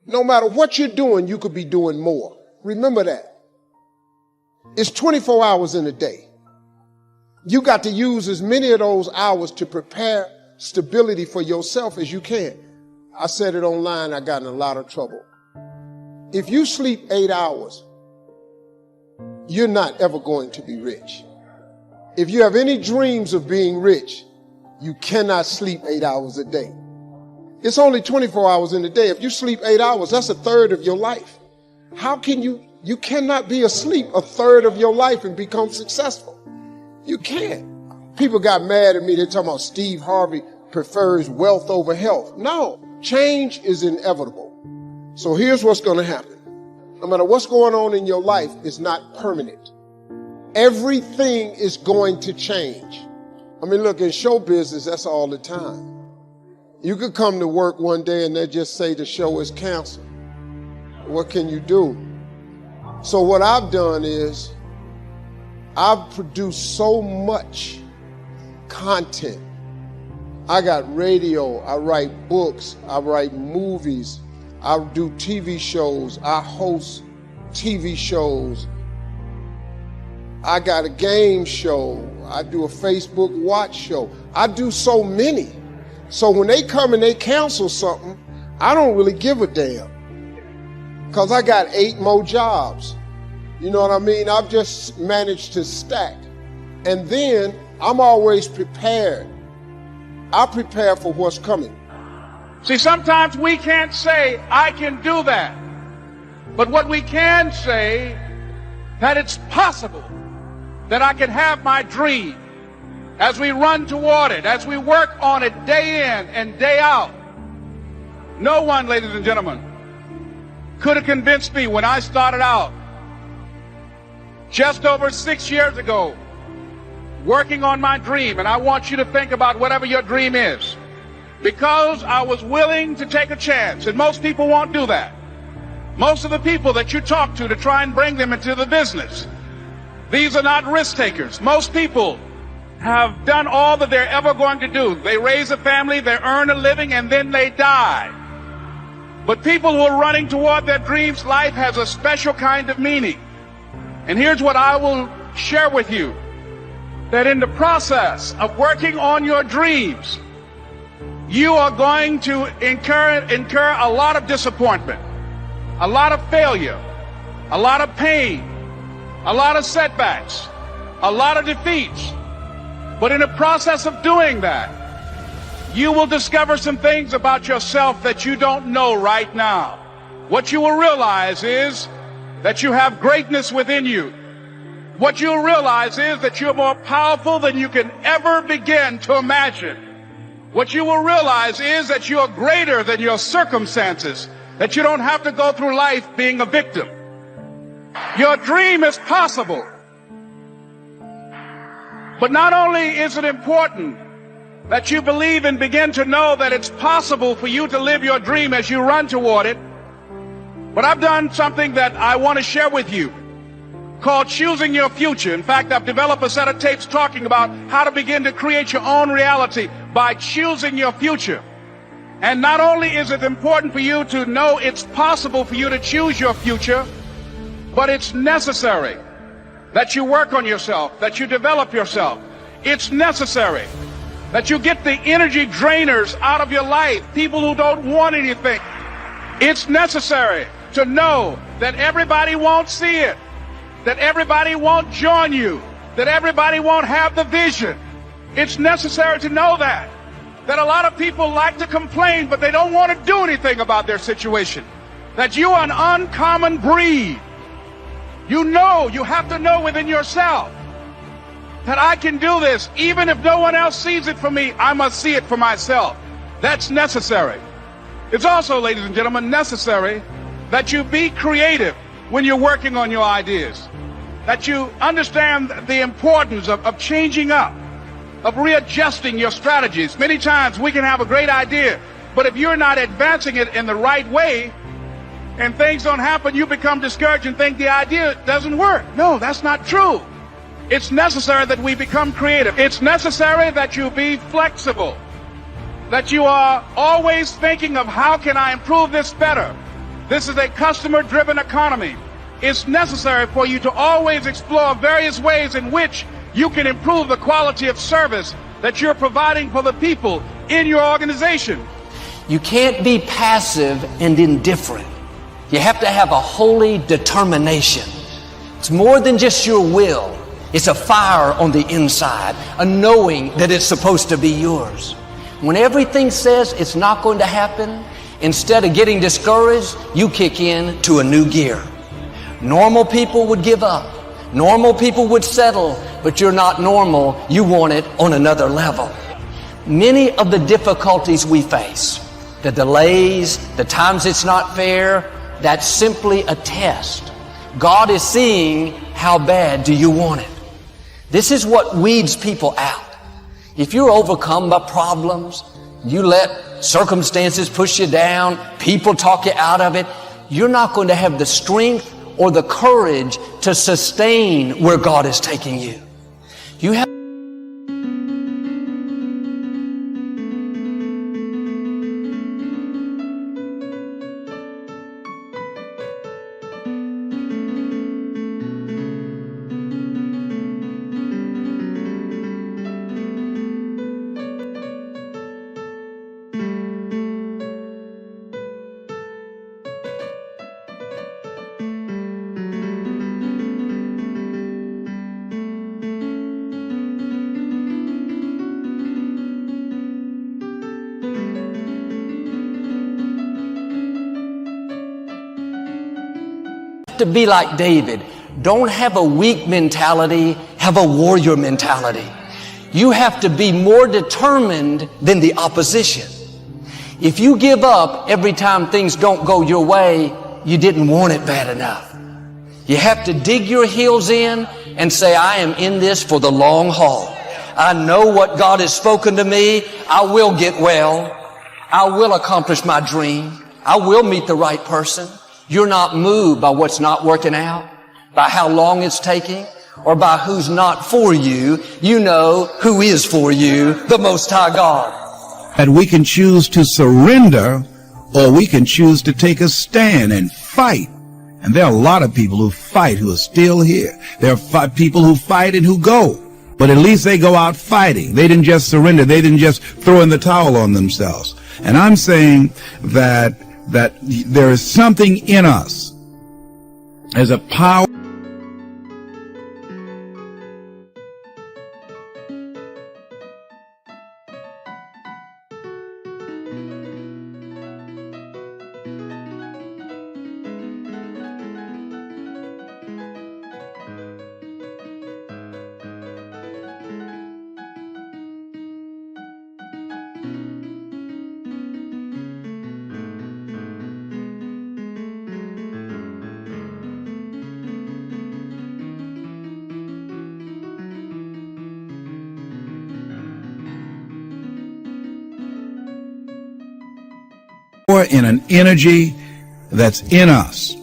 No matter what you're doing, you could be doing more. Remember that. It's 24 hours in a day. You got to use as many of those hours to prepare stability for yourself as you can. I said it online, I got in a lot of trouble. If you sleep 8 hours, you're not ever going to be rich. If you have any dreams of being rich, you cannot sleep 8 hours a day. It's only 24 hours in a day. If you sleep 8 hours, that's a third of your life. How can you cannot be asleep a third of your life and become successful. You can't. People got mad at me. They're talking about Steve Harvey prefers wealth over health. No, change is inevitable. So here's what's going to happen. No matter what's going on in your life, it's not permanent. Everything is going to change. I mean, look, in show business, that's all the time. You could come to work one day and they just say the show is canceled. What can you do? So what I've done is I've produced so much content. I got radio, I write books, I write movies, I do TV shows, I host TV shows. I got a game show, I do a Facebook watch show. I do so many. So when they come and they cancel something, I don't really give a damn. Because I got 8 more jobs. You know what I mean? I've just managed to stack. And then I'm always prepared. I prepare for what's coming. See, sometimes we can't say, I can do that. But what we can say, that it's possible that I can have my dream as we run toward it, as we work on it day in and day out. No one, ladies and gentlemen, could have convinced me when I started out just over 6 years ago working on my dream. And I want you to think about whatever your dream is, because I was willing to take a chance. And most people won't do that. Most of the people that you talk to try and bring them into the business, these are not risk takers. Most people have done all that they're ever going to do. They raise a family, they earn a living, and then they die. But people who are running toward their dreams, life has a special kind of meaning. And here's what I will share with you, that in the process of working on your dreams, you are going to incur a lot of disappointment, a lot of failure, a lot of pain, a lot of setbacks, a lot of defeats. But in the process of doing that, you will discover some things about yourself that you don't know right now. What you will realize is that you have greatness within you. What you'll realize is that you're more powerful than you can ever begin to imagine. What you will realize is that you are greater than your circumstances, that you don't have to go through life being a victim. Your dream is possible. But not only is it important that you believe and begin to know that it's possible for you to live your dream as you run toward it, but I've done something that I want to share with you called choosing your future. In fact, I've developed a set of tapes talking about how to begin to create your own reality by choosing your future. And not only is it important for you to know it's possible for you to choose your future, but it's necessary that you work on yourself, that you develop yourself. It's necessary that you get the energy drainers out of your life, people who don't want anything. It's necessary to know that everybody won't see it, that everybody won't join you, that everybody won't have the vision. It's necessary to know that a lot of people like to complain, but they don't want to do anything about their situation, that you are an uncommon breed. You know, you have to know within yourself that I can do this. Even if no one else sees it for me, I must see it for myself. That's necessary. It's also, ladies and gentlemen, necessary that you be creative when you're working on your ideas, that you understand the importance of changing up, of readjusting your strategies. Many times we can have a great idea, but if you're not advancing it in the right way and things don't happen, you become discouraged and think the idea doesn't work. No, that's not true. It's necessary that we become creative. It's necessary that you be flexible, that you are always thinking of how can I improve this better, This is a customer-driven economy. It's necessary for you to always explore various ways in which you can improve the quality of service that you're providing for the people in your organization. You can't be passive and indifferent. You have to have a holy determination. It's more than just your will. It's a fire on the inside, a knowing that it's supposed to be yours. When everything says it's not going to happen, instead of getting discouraged, you kick in to a new gear. Normal people would give up. Normal people would settle, but you're not normal. You want it on another level. Many of the difficulties we face, the delays, the times it's not fair, that's simply a test. God is seeing how bad do you want it. This is what weeds people out. If you're overcome by problems, you let circumstances push you down, people talk you out of it, you're not going to have the strength or the courage to sustain where God is taking you. You have to be like David. Don't have a weak mentality, have a warrior mentality. You have to be more determined than the opposition. If you give up every time things don't go your way, you didn't want it bad enough. You have to dig your heels in and say, I am in this for the long haul. I know what God has spoken to me. I will get well. I will accomplish my dream. I will meet the right person. You're not moved by what's not working out, by how long it's taking, or by who's not for you. You know who is for you, the Most High God. And we can choose to surrender, or we can choose to take a stand and fight. And there are a lot of people who fight who are still here. There are people who fight and who go. But at least they go out fighting. They didn't just surrender. They didn't just throw in the towel on themselves. And I'm saying that there is something in us as a power. In an energy that's in us,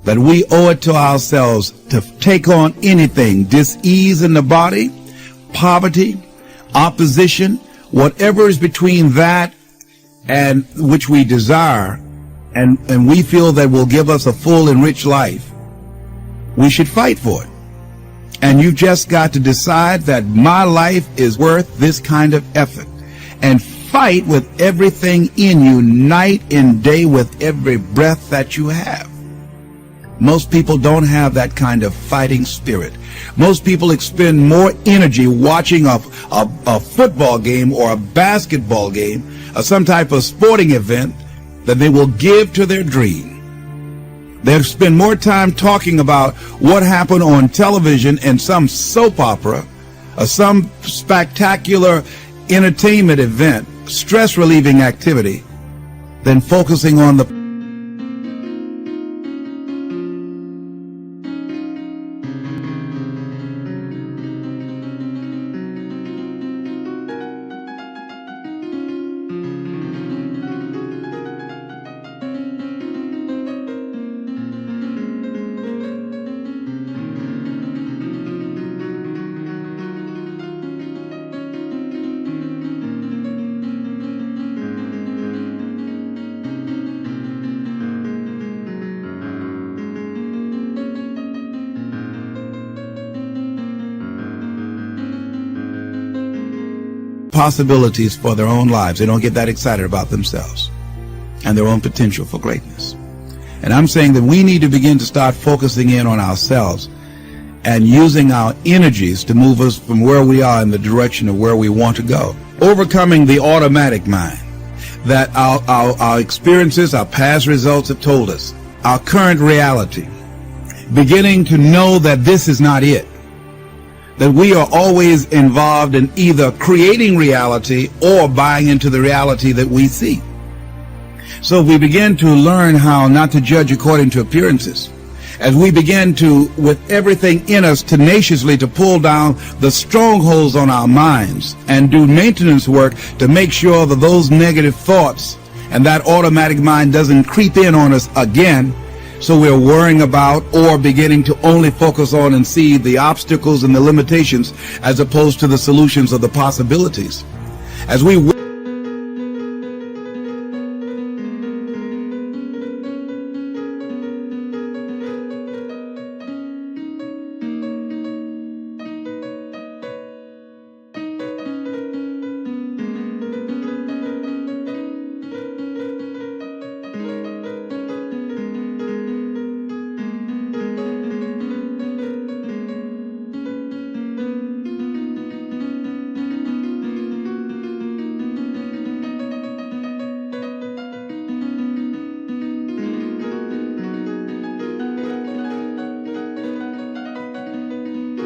that we owe it to ourselves to take on anything, dis-ease in the body, poverty, opposition, whatever is between that and which we desire, and we feel that will give us a full and rich life. We should fight for it. And you've just got to decide that my life is worth this kind of effort, and fight with everything in you, night and day, with every breath that you have. Most people don't have that kind of fighting spirit. Most people expend more energy watching a football game or a basketball game or some type of sporting event than they will give to their dream. They'll spend more time talking about what happened on television in some soap opera or some spectacular entertainment event, stress relieving activity, than focusing on the possibilities for their own lives. They don't get that excited about themselves and their own potential for greatness. And I'm saying that we need to begin to start focusing in on ourselves and using our energies to move us from where we are in the direction of where we want to go. Overcoming the automatic mind that our experiences, our past results have told us, our current reality. Beginning to know that this is not it. That we are always involved in either creating reality or buying into the reality that we see. So we begin to learn how not to judge according to appearances. As we begin to, with everything in us, tenaciously to pull down the strongholds on our minds and do maintenance work to make sure that those negative thoughts and that automatic mind doesn't creep in on us again. So we're worrying about or beginning to only focus on and see the obstacles and the limitations as opposed to the solutions or the possibilities. As we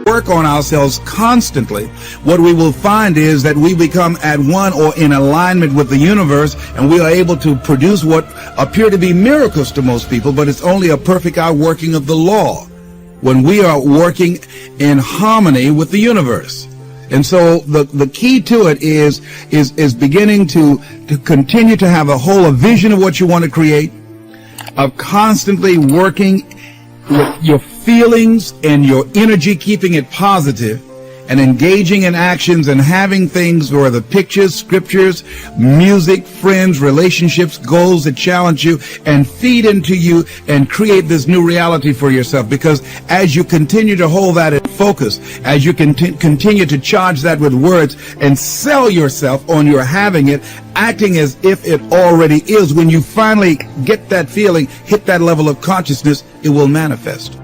work on ourselves constantly, what we will find is that we become at one or in alignment with the universe, and we are able to produce what appear to be miracles to most people, but it's only a perfect outworking of the law when we are working in harmony with the universe. And so the key to it is beginning to continue to have a vision of what you want to create, of constantly working with your feelings and your energy, keeping it positive, and engaging in actions and having things where the pictures, scriptures, music, friends, relationships, goals that challenge you and feed into you and create this new reality for yourself. Because as you continue to hold that in focus, as you continue to charge that with words and sell yourself on your having it, acting as if it already is, when you finally get that feeling, hit that level of consciousness, it will manifest.